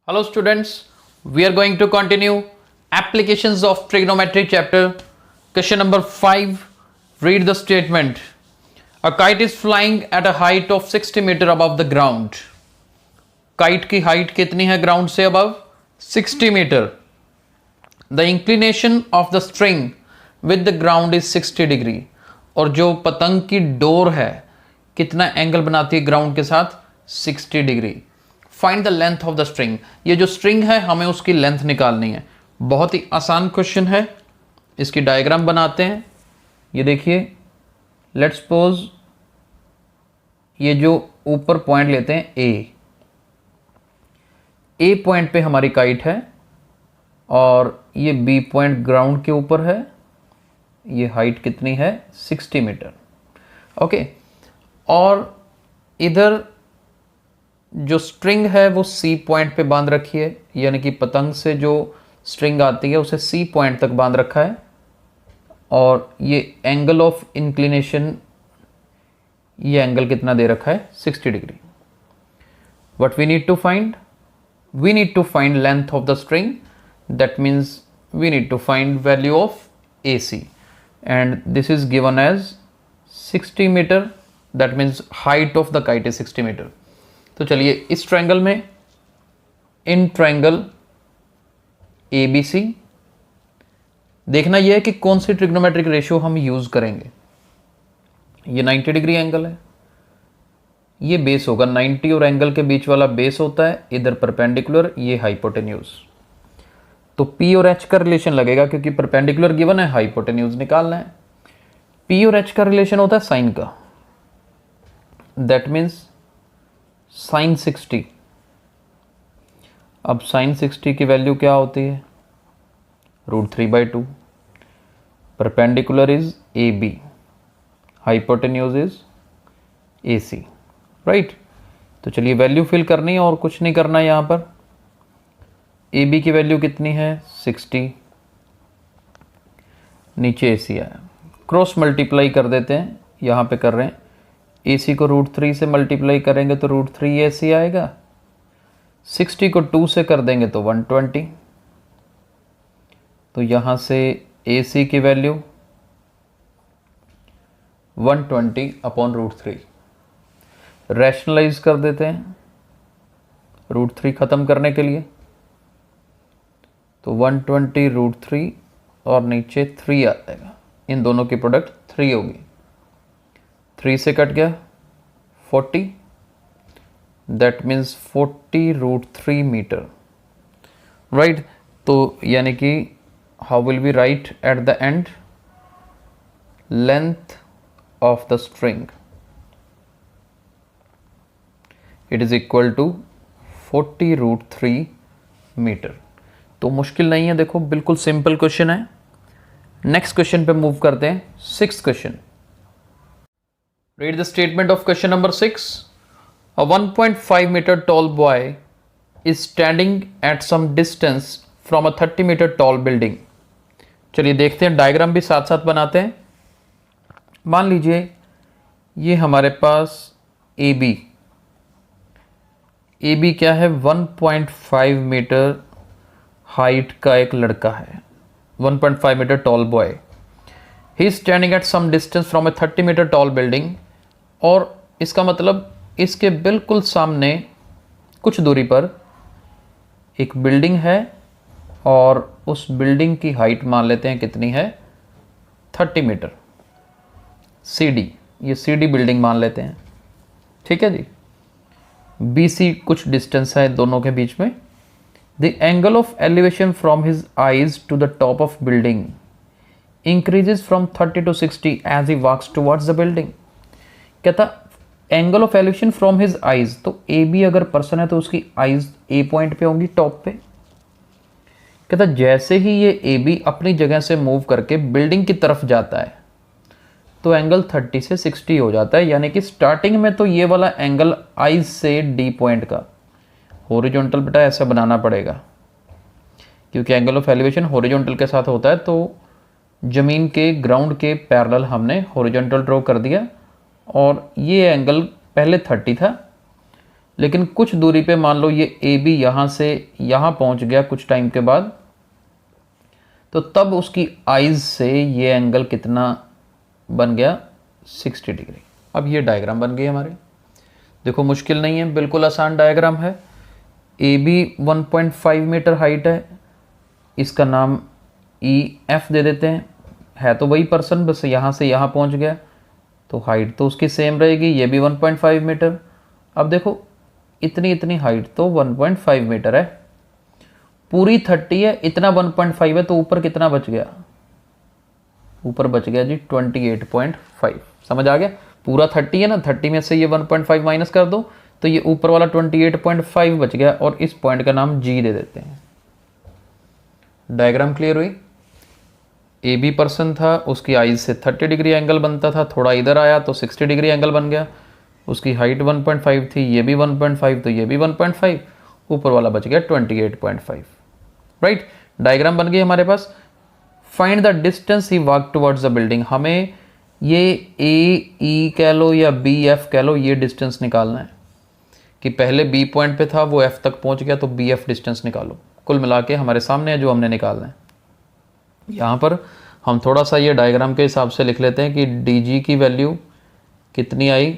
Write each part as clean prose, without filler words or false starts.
Hello students, we are going to continue applications of trigonometry chapter. Question number 5. Read the statement. A kite is flying at a height of 60 meter above the ground. Kite की height कितनी है ground से above? 60 meter. The inclination of the string with the ground is 60 degree. और जो पतंग की door है कितना एंगल बनाती है ग्राउंड के साथ? 60 degree. Find the length of the string. ये जो स्ट्रिंग है हमें उसकी लेंथ निकालनी है. बहुत ही आसान क्वेश्चन है. इसकी डायग्राम बनाते हैं. ये देखिए, लेट्स सपोज ये जो ऊपर पॉइंट लेते हैं ए पॉइंट पे हमारी काइट है और ये बी पॉइंट ग्राउंड के ऊपर है. ये हाइट कितनी है? 60 मीटर. ओके. और इधर जो स्ट्रिंग है वो सी पॉइंट पे बांध रखी है, यानी कि पतंग से जो स्ट्रिंग आती है उसे सी पॉइंट तक बांध रखा है. और ये एंगल ऑफ इंक्लिनेशन, ये एंगल कितना दे रखा है? 60 degree. What we need to find? We need to find length of the string. That means we need to find value of AC. And this is given as 60 meter. That means height of the kite is 60 meter. तो चलिए इस triangle में, in triangle ABC, देखना यह है कि कौन सी trigonometric ratio हम यूज करेंगे. ये 90 डिग्री एंगल है, ये बेस होगा 90 और एंगल के बीच वाला बेस होता है. इधर परपेंडिकुलर, ये हाइपोटेन्यूज. तो P और H का रिलेशन लगेगा क्योंकि परपेंडिकुलर गिवन है, हाइपोटेन्यूज निकालना है. P और H का रिलेशन होता है साइन का. That means sign 60. अब साइन 60 की वैल्यू क्या होती है? √3/2. Perpendicular is AB, hypotenuse is AC. Right. तो चलिए वैल्यू फिल करनी है और कुछ नहीं करना है. यहां पर AB की वैल्यू कितनी है? 60. नीचे AC आया, क्रॉस मल्टीप्लाई कर देते हैं. यहाँ पे कर रहे हैं, AC को √3 से मल्टीप्लाई करेंगे तो √3 AC आएगा. 60 को 2 से कर देंगे तो 120. तो यहाँ से AC की वैल्यू 120/√3. रैशनलाइज कर देते हैं √3 ख़त्म करने के लिए. तो 120/√3 और नीचे 3 आ जाएगा. इन दोनों की प्रोडक्ट 3 होगी. 3 से कट गया 40. That means 40√3 metre. राइट. तो यानी कि how will we write at the end? Length of the string, it is equal to 40√3 metre. तो मुश्किल नहीं है, देखो बिल्कुल सिंपल क्वेश्चन है. नेक्स्ट क्वेश्चन पे मूव करते हैं. 6th question. Read the statement of question number 6. A 1.5 metre tall boy is standing at some distance from a 30 metre tall building. चलिए देखते हैं, डायग्राम भी साथ साथ बनाते हैं. मान लीजिए ये हमारे पास AB क्या है? 1.5 मीटर हाइट का एक लड़का है. 1.5 metre tall boy. He is standing at some distance from a 30 metre tall building. और इसका मतलब इसके बिल्कुल सामने कुछ दूरी पर एक बिल्डिंग है और उस बिल्डिंग की हाइट मान लेते हैं कितनी है? 30 मीटर. CD, ये CD बिल्डिंग मान लेते हैं. ठीक है जी. BC कुछ डिस्टेंस है दोनों के बीच में. The angle of elevation from his eyes to the top of building increases from 30 to 60 as he walks towards the building. कहता angle of elevation from his eyes. तो AB अगर पर्सन है तो उसकी आईज A पॉइंट पे होंगी, top पे. कहता जैसे ही ये AB अपनी जगह से मूव करके बिल्डिंग की तरफ जाता है तो एंगल 30 से 60 हो जाता है. यानी कि स्टार्टिंग में तो ये वाला एंगल आईज से D पॉइंट का हॉरिजॉन्टल बेटा ऐसा बनाना पड़ेगा क्योंकि एंगल ऑफ एलिवेशन हॉरिजॉन्टल के साथ होता है. तो ज़मीन के ग्राउंड के पैरेलल हमने हॉरिजॉन्टल ड्रॉ कर दिया और ये एंगल पहले 30 था, लेकिन कुछ दूरी पे मान लो ये ए बी यहाँ से यहाँ पहुँच गया कुछ टाइम के बाद, तो तब उसकी आइज से ये एंगल कितना बन गया, 60 डिग्री। अब ये डायग्राम बन गई हमारे। देखो मुश्किल नहीं है, बिल्कुल आसान डायग्राम है। ए बी 1.5 मीटर हाइट है, इसका नाम ई एफ दे देते हैं, है तो वही पर्सन, बस यहाँ से यहाँ पहुँच गया, तो हाइट तो उसकी सेम रहेगी, ये भी 1.5 मीटर। अब देखो इतनी इतनी हाइट तो 1.5 मीटर है, पूरी 30 है, इतना 1.5 है, तो ऊपर कितना बच गया, ऊपर बच गया जी 28.5। समझ आ गया, पूरा 30 है ना, 30 में से ये 1.5 माइनस कर दो तो ये ऊपर वाला 28.5 बच गया, और इस पॉइंट का नाम जी दे देते हैं। डायग्राम क्लियर हुई। ए बी पर्सन था, उसकी आइज से 30 डिग्री एंगल बनता था, थोड़ा इधर आया तो 60 डिग्री एंगल बन गया। उसकी हाइट 1.5 थी, ये भी 1.5, तो ये भी 1.5, ऊपर वाला बच गया 28.5। राइट, डायग्राम बन गई हमारे पास। Find the distance he walk towards the building. हमें ये ए ई कह लो या बी एफ कह लो, ये डिस्टेंस निकालना है कि पहले बी पॉइंट पे था वो एफ तक पहुंच गया, तो बी एफ डिस्टेंस निकालो। कुल मिला के हमारे सामने है जो हमने निकालना है। यहाँ पर हम थोड़ा सा ये डायग्राम के हिसाब से लिख लेते हैं कि डी जी की वैल्यू कितनी आई,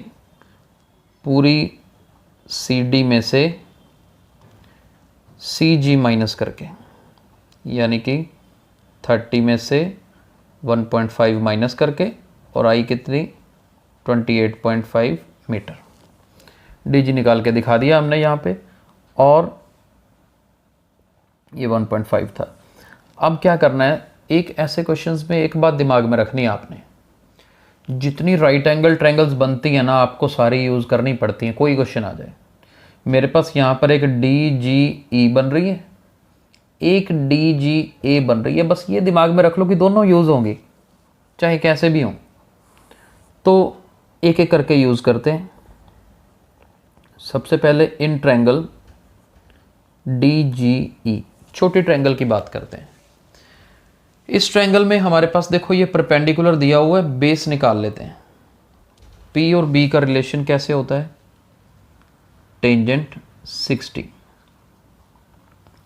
पूरी सी डी में से सी जी माइनस करके, यानी कि 30 में से 1.5 माइनस करके, और आई कितनी 28.5 मीटर। डी जी निकाल के दिखा दिया हमने यहाँ पे, और ये 1.5 था। अब क्या करना है, एक ऐसे क्वेश्चंस में एक बात दिमाग में रखनी है आपने, जितनी राइट एंगल ट्रायंगल्स बनती है ना, आपको सारी यूज़ करनी पड़ती हैं, कोई क्वेश्चन आ जाए। मेरे पास यहाँ पर एक डी जी ई बन रही है, एक डी जी ए बन रही है, बस ये दिमाग में रख लो कि दोनों यूज़ होंगी, चाहे कैसे भी हों। तो एक एक करके यूज़ करते हैं। सबसे पहले इन ट्रायंगल डी जी ई, छोटे ट्रायंगल की बात करते हैं। इस ट्रायंगल में हमारे पास देखो ये परपेंडिकुलर दिया हुआ है, बेस निकाल लेते हैं। P और B का रिलेशन कैसे होता है, tangent 60,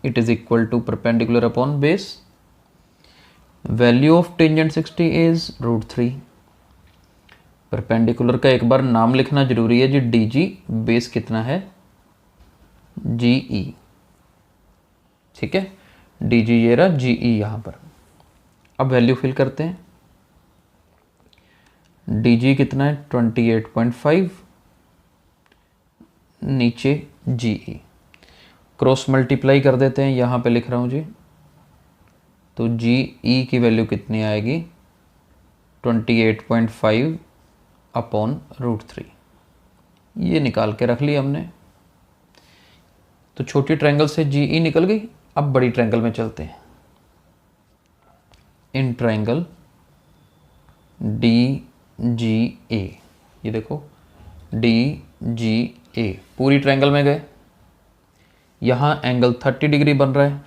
it is equal to perpendicular upon base. Value of tangent 60 is √3। Perpendicular का एक बार नाम लिखना जरूरी है जी, डी जी, बेस कितना है जी ई, ठीक है, डी जी ये रहा, जी ई यहाँ पर। अब वैल्यू फिल करते हैं। डी जी कितना है 28.5, नीचे जी ई, क्रॉस मल्टीप्लाई कर देते हैं, यहाँ पे लिख रहा हूँ जी, तो जी ई की वैल्यू कितनी आएगी 28.5 अपॉन √3। ये निकाल के रख लिया हमने। तो छोटी ट्रायंगल से जी ई निकल गई। अब बड़ी ट्रायंगल में चलते हैं। इन ट्रायंगल डी जी ए, ये देखो डी जी ए, पूरी ट्रायंगल में गए, यहाँ एंगल 30 डिग्री बन रहा है,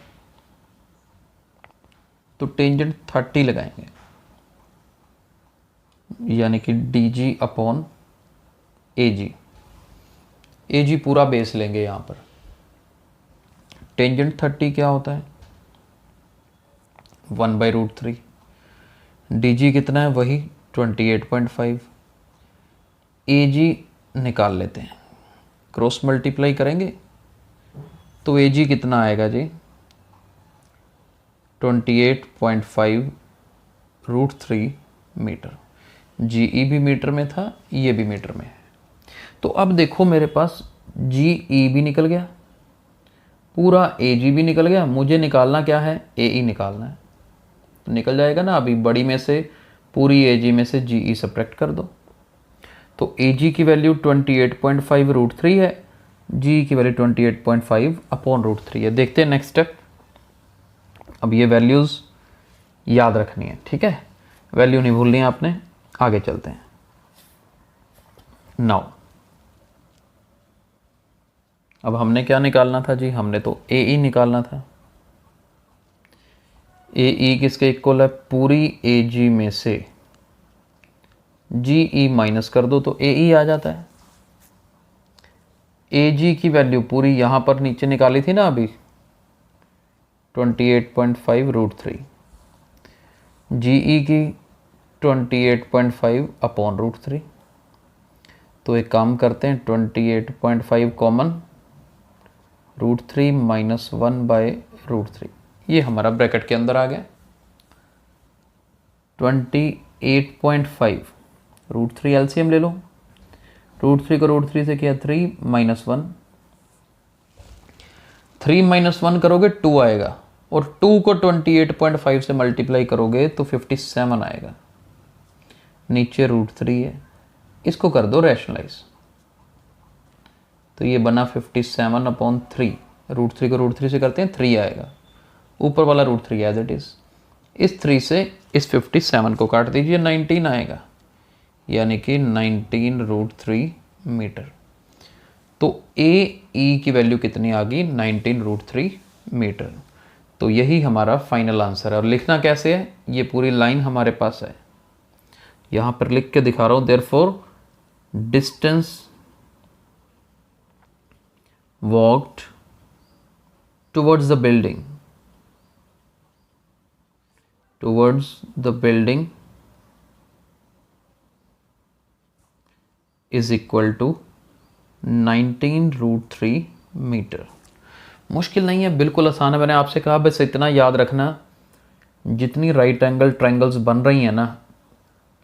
तो टेंजेंट 30 लगाएंगे, यानी कि डी जी अपॉन ए जी। ए जी पूरा बेस लेंगे यहाँ पर। टेंजेंट 30 क्या होता है 1/√3। डी जी कितना है वही 28.5। ए जी निकाल लेते हैं, क्रॉस मल्टीप्लाई करेंगे तो ए जी कितना आएगा जी 28.5 √3 मीटर। जी ई भी मीटर में था, ये भी मीटर में है। तो अब देखो मेरे पास जी ई भी निकल गया, पूरा ए जी भी निकल गया। मुझे निकालना क्या है, ए ई निकालना है, तो निकल जाएगा ना। अभी बड़ी में से पूरी ए जी में से जी ई सब्ट्रैक्ट कर दो, तो ए जी की वैल्यू 28.5 √3 है, जी की वैल्यू 28.5 अपॉन √3 है। देखते हैं नेक्स्ट स्टेप। अब ये वैल्यूज़ याद रखनी है, ठीक है, वैल्यू नहीं भूलनी है आपने। आगे चलते हैं। नाउ अब हमने क्या निकालना था जी, हमने तो ए ई निकालना था। ए ई किसके इक्वल है, पूरी ए जी में से जी ई माइनस कर दो तो ए ई आ जाता है। ए जी की वैल्यू पूरी यहाँ पर नीचे निकाली थी ना अभी, 28.5 रूट थ्री, जी ई की 28.5 अपॉन रूट थ्री। तो एक काम करते हैं, 28.5 common, root three minus 1 by root three, ये हमारा ब्रैकेट के अंदर आ गया। 28.5 रूट थ्री एलसीएम ले लो, रूट थ्री को रूट थ्री से किया 3 माइनस 1, 3 माइनस 1 करोगे 2 आएगा, और 2 को 28.5 से मल्टीप्लाई करोगे तो 57 आएगा। नीचे रूट थ्री है, इसको कर दो रैशनलाइज, तो ये बना 57 अपॉन 3, रूट थ्री को रूट थ्री से करते हैं 3 आएगा, ऊपर वाला root three as it is, इस 3 से इस 57 को काट दीजिए, 19 आएगा, यानी कि 19 रूट थ्री मीटर। तो ए ई की वैल्यू कितनी आ गई, 19 रूट थ्री मीटर। तो यही हमारा फाइनल आंसर है। और लिखना कैसे है, ये पूरी लाइन हमारे पास है, यहाँ पर लिख के दिखा रहा हूँ। Therefore distance walked towards the building, is equal to 19 root three metre. मुश्किल नहीं है, बिल्कुल आसान है। मैंने आपसे कहा बस इतना याद रखना, जितनी राइट एंगल ट्रायंगल्स बन रही हैं ना,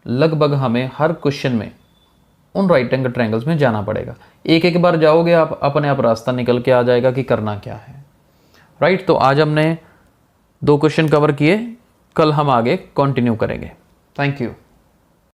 लगभग हमें हर क्वेश्चन में उन राइट एंगल ट्रायंगल्स में जाना पड़ेगा। एक एक बार जाओगे आप, अपने आप रास्ता निकल के आ जाएगा कि करना क्या है। राइट, तो आज हमने 2 क्वेश्चन कवर किए, कल हम आगे कंटिन्यू करेंगे। Thank you.